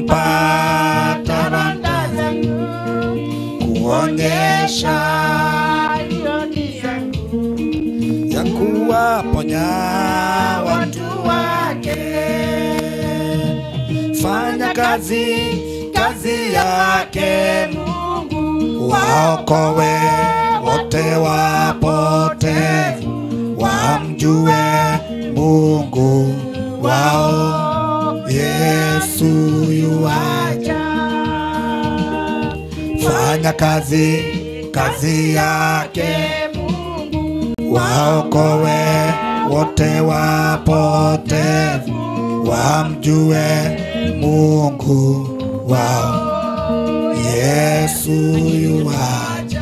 kupa talanta zangu, kuonyesha ya kuwaponya watu wake. Fanya kazi yake Mungu, waokoe wote wapotevu, wamjue Mungu wao. Yesu yuaja. Fanya kazi yake Mungu, waokoe wote wapotevu, wamjue Mungu wao. Yesu yuaja.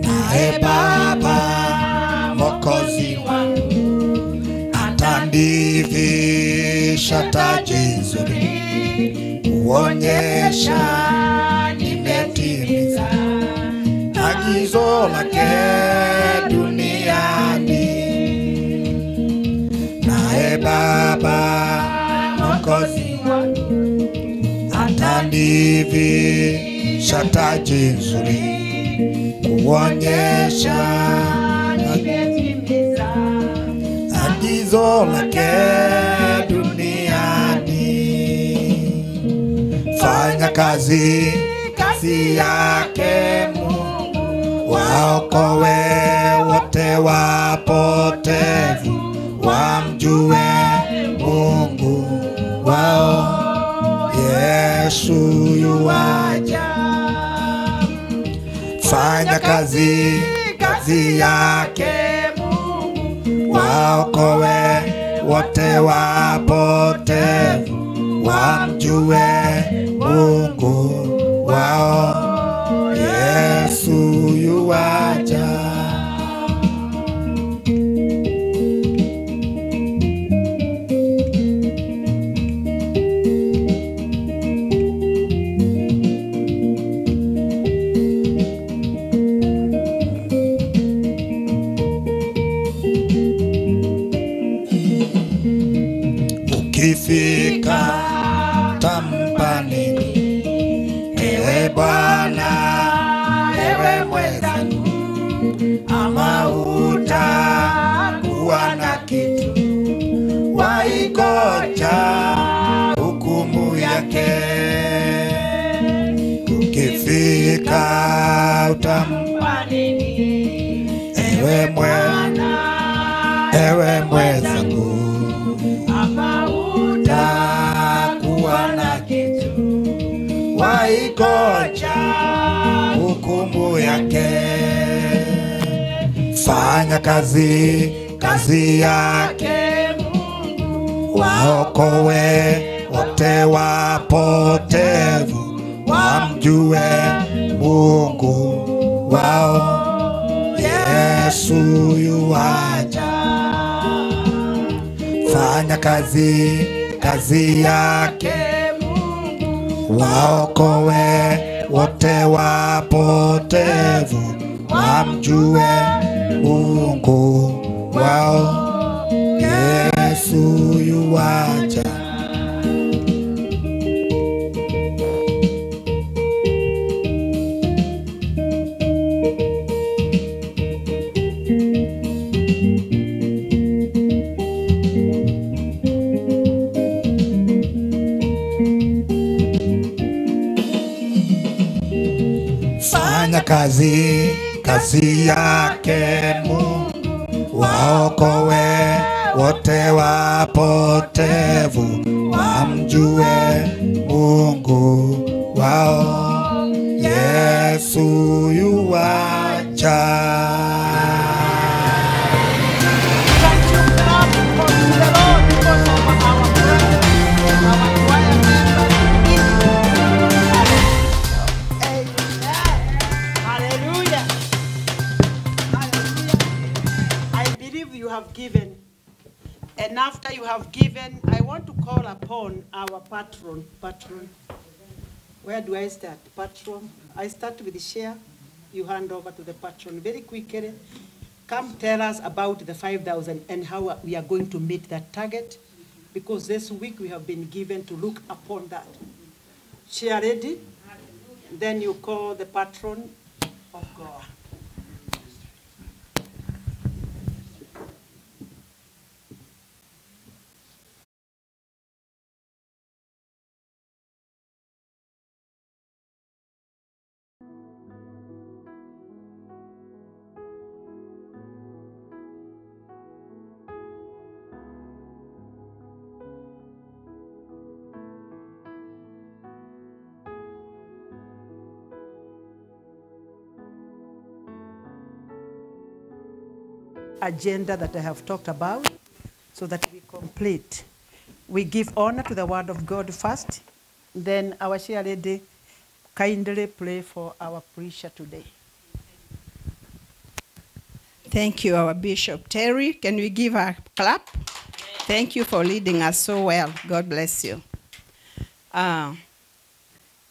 Nae Baba Mwokozi wangu atandivisha taji nzuri, kuonyesha nimetimiza agizo lake duniani. Nae Baba Mwokozi wangu atandivisha taji nzuri, kuonyesha nimetimiza agizo lake duniani. Fanya kazi yake Mungu, waokoe wote wapotevu, wamjue Mungu wao. Yesu yuaja. Fanya kazi yake Mungu, waokoe wote wapotevu, wamjue Mungu wao. Yesu yuaja. Ukifika tampa nini, ewe Bwana, ewe mwenzangu, ama utakuwa na kitu, waikoja hukumu yake. Ukifika utampa nini, ewe Bwana, ewe mwenzangu, ama utakuwa na kitu, waikoja hukumu yake. Fanya kazi yake Mungu, waokoe wote wapotevu, wamjue Mungu wao. Yesu yuaja. Fanya kazi yake Mungu, waokoe wote wapotevu, wamjue Mungu wao. Yesu yuaja. Fanya kazi yake Mungu, waokoe wote wapotevu, wamjue Mungu wao. Yesu yuaja. Given And after you have given, I want to call upon our patron. Patron. Where do I start? Patron. I start with the share. You hand over to the patron very quickly. Come tell us about the 5,000 and how we are going to meet that target, because this week we have been given to look upon that. Share ready? Then you call the patron of God. Agenda that I have talked about, so that we complete. We give honor to the word of God first, then our share lady kindly pray for our preacher today. Thank you, our Bishop Terry. Can we give a clap? Thank you for leading us so well. God bless you.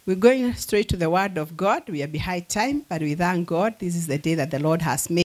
We're going straight to the word of God. We are behind time, but we thank God. This is the day that the Lord has made.